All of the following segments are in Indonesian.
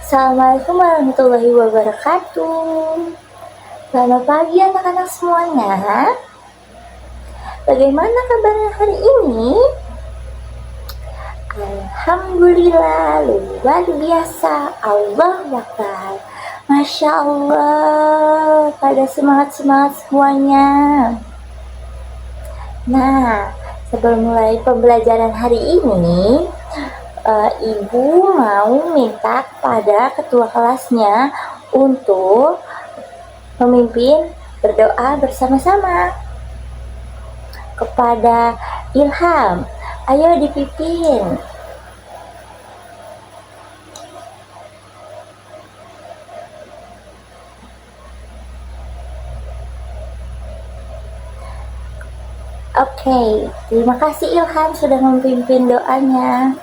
Assalamualaikum warahmatullahi wabarakatuh. Selamat pagi anak-anak semuanya. Bagaimana kabarnya hari ini? Alhamdulillah, luar biasa. Allahu Akbar. Masya Allah, pada semangat-semangat semuanya. Nah, sebelum mulai pembelajaran hari ini, Ibu mau minta kepada ketua kelasnya untuk memimpin berdoa bersama-sama. Kepada Ilham, ayo dipimpin. Oke, terima kasih Ilham sudah memimpin doanya.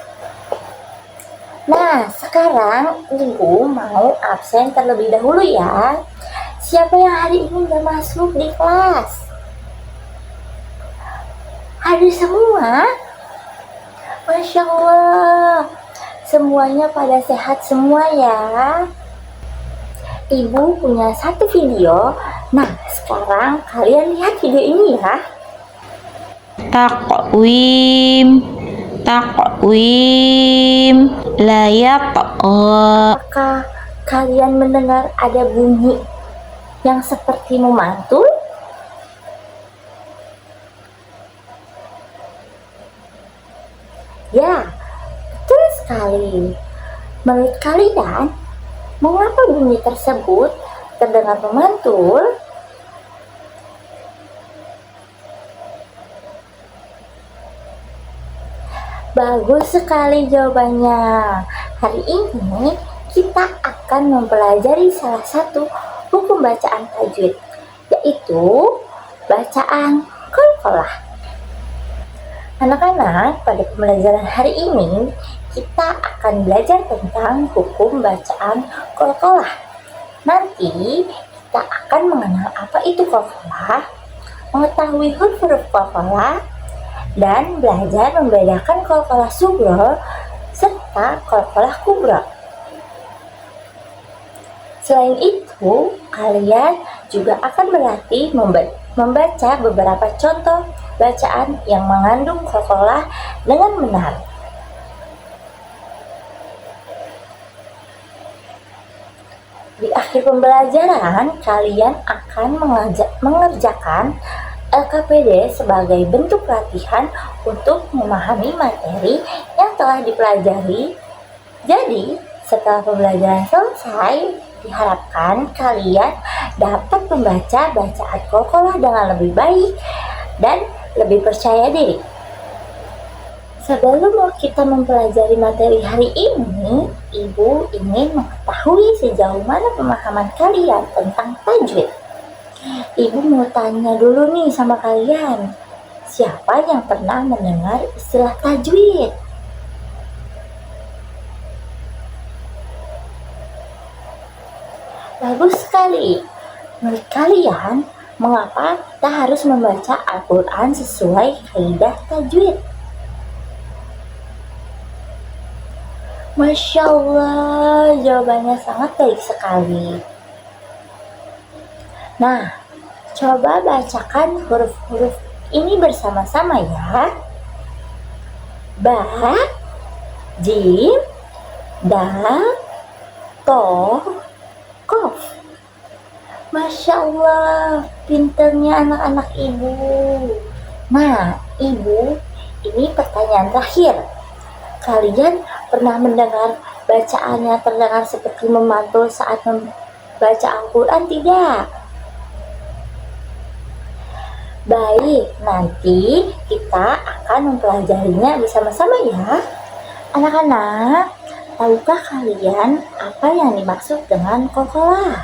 Nah, sekarang Ibu mau absen terlebih dahulu ya. Siapa yang hari ini gak masuk di kelas? Hadir semua? Masya Allah, semuanya pada sehat semua ya. Ibu punya satu video. Nah, sekarang kalian lihat video ini ya. Takwim layak. Apakah kalian mendengar ada bunyi yang seperti memantul? Ya, betul sekali. Menurut kalian, mengapa bunyi tersebut terdengar memantul? Bagus sekali jawabannya. Hari ini kita akan mempelajari salah satu buku bacaan tajwid, yaitu bacaan qalqalah. Anak-anak, pada pembelajaran hari ini kita akan belajar tentang hukum bacaan qalqalah. Nanti kita akan mengenal apa itu qalqalah, mengetahui huruf-huruf qalqalah, dan belajar membedakan qalqalah sughra serta qalqalah kubra. Selain itu, kalian juga akan berlatih membaca beberapa contoh bacaan yang mengandung qalqalah dengan benar. Di akhir pembelajaran, kalian akan mengerjakan LKPD sebagai bentuk latihan untuk memahami materi yang telah dipelajari. Jadi, setelah pembelajaran selesai, diharapkan kalian dapat membaca bacaan qalqalah dengan lebih baik dan lebih percaya diri. Sebelum kita mempelajari materi hari ini, Ibu ingin mengetahui sejauh mana pemahaman kalian tentang tajwid. Ibu mau tanya dulu nih sama kalian, siapa yang pernah mendengar istilah tajwid? Bagus sekali. Menurut kalian, mengapa kita harus membaca Al-Quran sesuai kaidah tajwid? Masya Allah, jawabannya sangat baik sekali. Nah, coba bacakan huruf-huruf ini bersama-sama ya. Ba, jim, dal, to, kof. Masya Allah, pinternya anak-anak Ibu. Nah, Ibu, ini pertanyaan terakhir. Kalian pernah mendengar bacaannya terdengar seperti memantul saat membaca Al-Quran tidak? Baik, nanti kita akan mempelajarinya bersama-sama ya. Anak-anak, tahukah kalian apa yang dimaksud dengan qalqalah?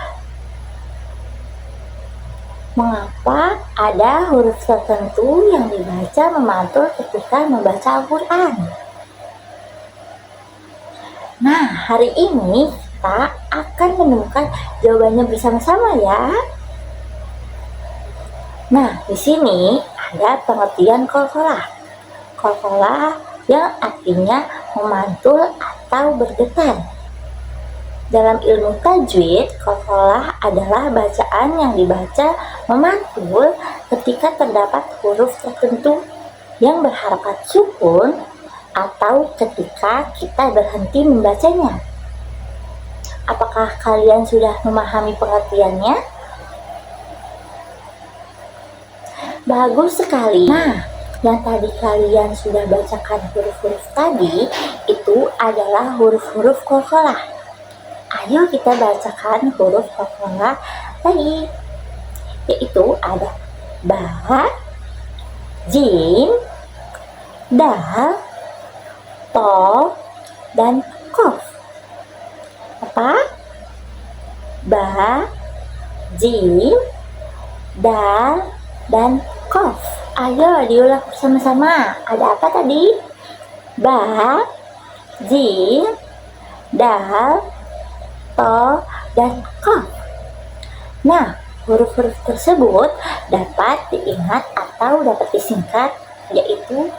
Mengapa ada huruf tertentu yang dibaca memantul ketika membaca Al-Quran? Nah, hari ini kita akan menemukan jawabannya bersama-sama ya. Nah, di sini ada pengertian qalqalah. Qalqalah yang artinya memantul atau bergetar. Dalam ilmu tajwid, qalqalah adalah bacaan yang dibaca memantul ketika terdapat huruf tertentu yang berharakat sukun atau ketika kita berhenti membacanya. Apakah kalian sudah memahami pengertiannya? Bagus sekali. Nah, yang tadi kalian sudah bacakan huruf-huruf tadi itu adalah huruf-huruf qalqalah. Ayo kita bacakan huruf qalqalah lagi, yaitu ada ba, jim, dal, to, dan qaf. Apa? Ba, jim, dal, dan qaf. Ayo diulang bersama-sama. Ada apa tadi? Ba, jim, dal, to, dan qaf. Nah, huruf-huruf tersebut dapat diingat atau dapat disingkat, yaitu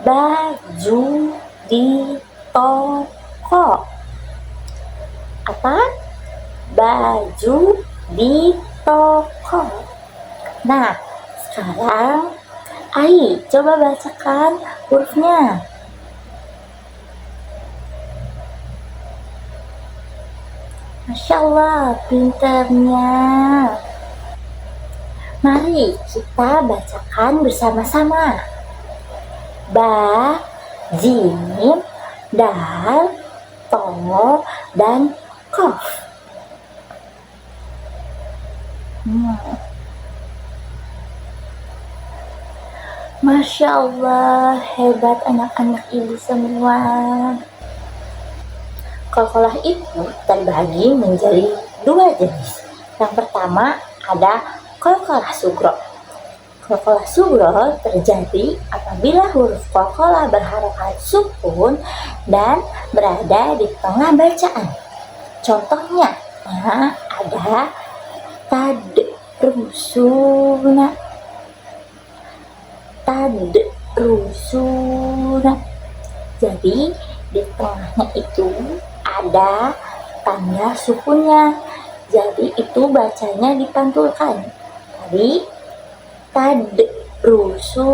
baju di toko. Apa? Baju di toko. Nah, sekarang Ai coba bacakan hurufnya. Masya Allah, pinternya. Mari kita bacakan bersama-sama. Ba, jim, dal, to, dan qaf. Masya Allah, hebat anak-anak ibu semua. Qalqalah itu terbagi menjadi dua jenis. Yang pertama ada qalqalah sugro. Qalqalah sugro terjadi apabila huruf qalqalah berharakat sukun dan berada di tengah bacaan. Contohnya ada tadrusuna, tadrusuna. Jadi di tengahnya itu ada tanda sukunnya, jadi itu bacanya dipantulkan. Tadi tadrusuna.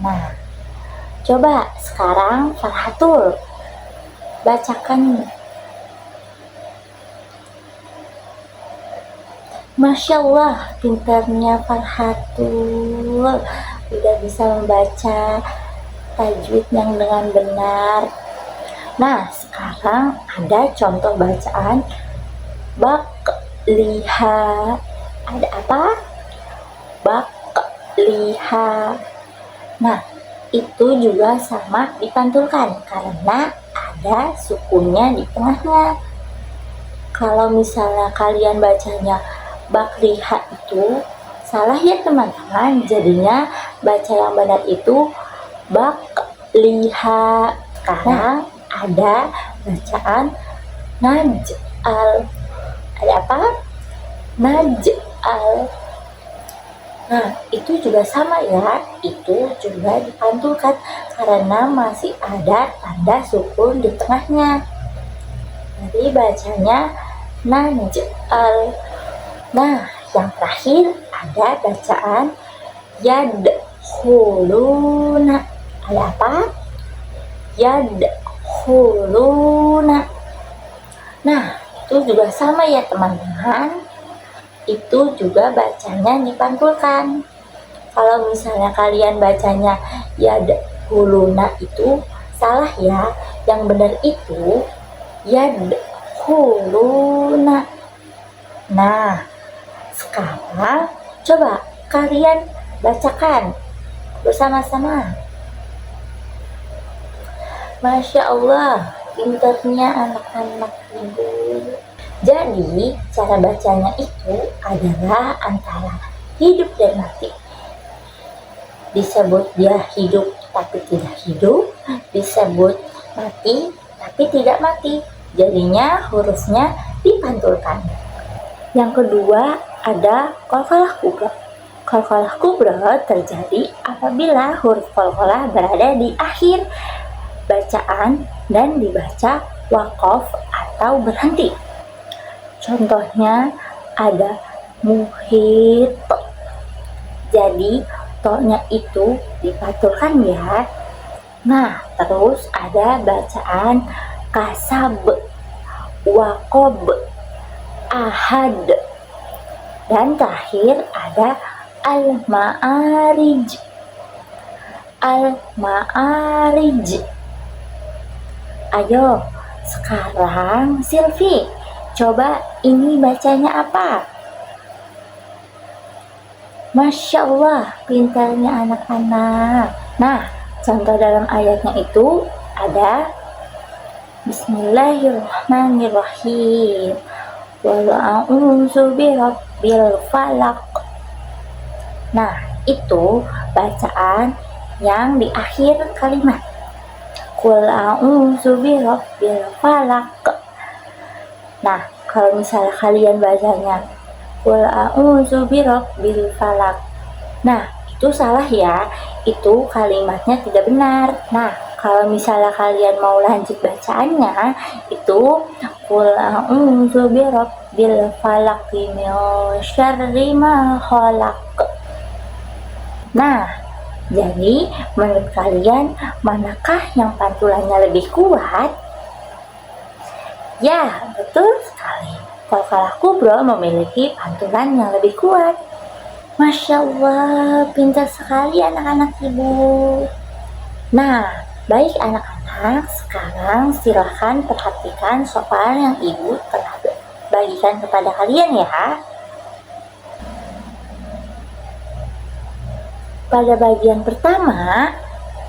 Nah, coba sekarang Farhatul bacakan. Masya Allah, pintarnya Farhatul, udah bisa membaca tajwid yang dengan benar. Nah, sekarang ada contoh bacaan bakliha. Ada apa? Bakliha. Nah, itu juga sama dipantulkan karena ada sukunnya di tengahnya. Kalau misalnya kalian bacanya bakliha itu salah ya teman-teman, jadinya baca yang benar itu bakliha. Sekarang ada bacaan naj'al. Ada apa? Naj'al. Nah, itu juga sama ya, itu juga dipantulkan karena masih ada tanda sukun di tengahnya. Jadi bacanya naj'al. Nah, yang terakhir ada bacaan yadkhuluna. Ada apa? Yadkhuluna. Nah, itu juga sama ya teman-teman. Itu juga bacanya dipantulkan. Kalau misalnya kalian bacanya yadkhuluna itu salah ya. Yang benar itu yadkhuluna. Nah, sekarang coba kalian bacakan bersama-sama. Masya Allah, pintarnya anak-anak ibu. Jadi, cara bacanya itu adalah antara hidup dan mati. Disebut dia hidup tapi tidak hidup, disebut mati tapi tidak mati. Jadinya hurufnya dipantulkan. Yang kedua ada qalqalah kubra. Qalqalah kubra terjadi apabila huruf qalqalah berada di akhir bacaan dan dibaca waqaf atau berhenti. Contohnya ada muhit. Jadi to-nya itu dipatulkan ya. Nah, terus ada bacaan kasab, wakob, ahad. Dan terakhir ada al-ma'arij. Al-ma'arij. Ayo, sekarang Silvi, coba ini bacanya apa? Masya Allah, pintarnya anak-anak. Nah, contoh dalam ayatnya itu ada Bismillahirrahmanirrahim. Wal a'udzu birabbil falaq. Nah, itu bacaan yang di akhir kalimat. Qul a'udzu birabbil falaq. Nah, kalau misalnya kalian bacanya Qul a'udzu birabbil falaq. Nah, itu salah ya. Itu kalimatnya tidak benar. Nah, kalau misalnya kalian mau lanjut bacaannya, itu Qul a'udzu birabbil falaq min syarri ma khalaq. Nah, jadi menurut kalian manakah yang pantulannya lebih kuat? Ya, betul sekali. Qalqalah kubra memiliki pantulan yang lebih kuat. Masya Allah, pintar sekali anak-anak ibu. Nah, baik anak-anak, sekarang silahkan perhatikan soal yang ibu telah bagikan kepada kalian ya. Pada bagian pertama,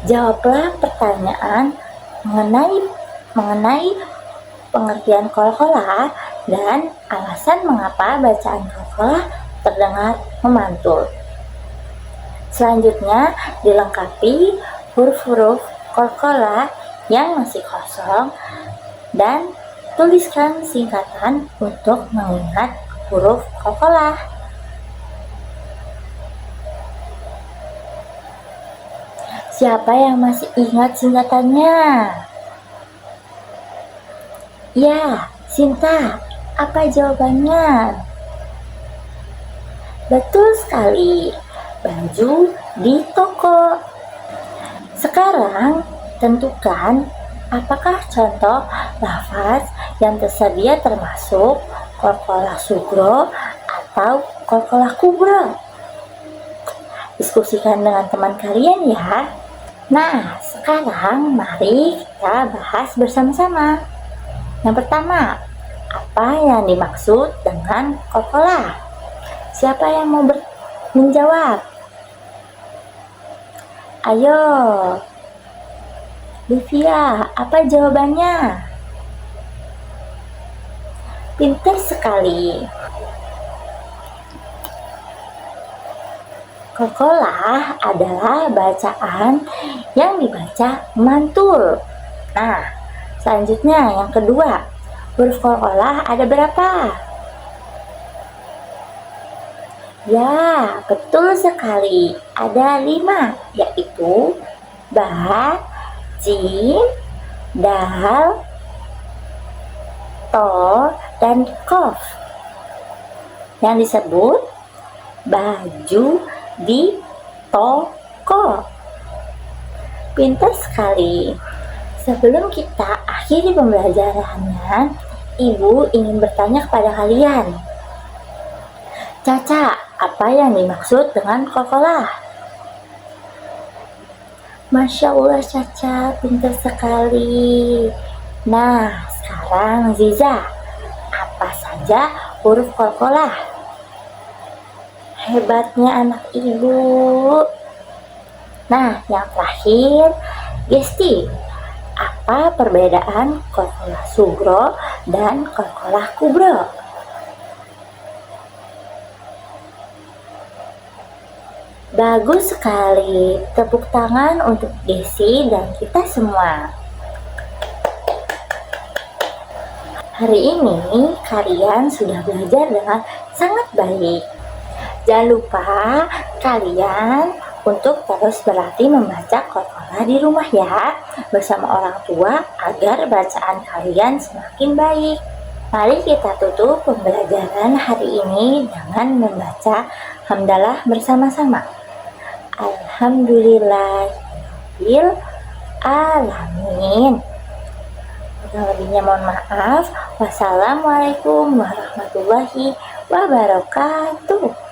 jawablah pertanyaan mengenai pengertian qalqalah dan alasan mengapa bacaan qalqalah terdengar memantul. Selanjutnya, dilengkapi huruf-huruf qalqalah yang masih kosong dan tuliskan singkatan untuk mengingat huruf qalqalah. Siapa yang masih ingat singkatannya? Ya, Sinta, apa jawabannya? Betul sekali, baju di toko. Sekarang, tentukan apakah contoh lafaz yang tersedia termasuk qalqalah sugro atau qalqalah kubra. Diskusikan dengan teman kalian ya. Nah, sekarang mari kita bahas bersama-sama. Yang pertama, apa yang dimaksud dengan qalqalah? Siapa yang mau menjawab? Ayo, Livia, apa jawabannya? Pintar sekali. Qalqalah adalah bacaan yang dibaca mantul. Nah, selanjutnya yang kedua, huruf qalqalah ada berapa? Ya, betul sekali. Ada 5, yaitu ba, jim, dal, to, dan qaf. Yang disebut baju di toko. Pintar sekali. Sebelum kita akhiri pembelajarannya, Ibu ingin bertanya kepada kalian. Caca, apa yang dimaksud dengan qalqalah? Masya Allah Caca, pintar sekali. Nah, sekarang Ziza, apa saja huruf qalqalah? Hebatnya anak ibu. Nah, yang terakhir, Gesti, apa perbedaan qalqalah sugro dan qalqalah kubro? Bagus sekali. Tepuk tangan untuk Gesti dan kita semua. Hari ini kalian sudah belajar dengan sangat baik. Jangan lupa kalian untuk terus berlatih membaca Qalqalah di rumah ya, bersama orang tua agar bacaan kalian semakin baik. Mari kita tutup pembelajaran hari ini dengan membaca hamdalah bersama-sama. Alhamdulillahirabbil alamin. Kurang lebihnya mohon maaf. Wassalamualaikum warahmatullahi wabarakatuh.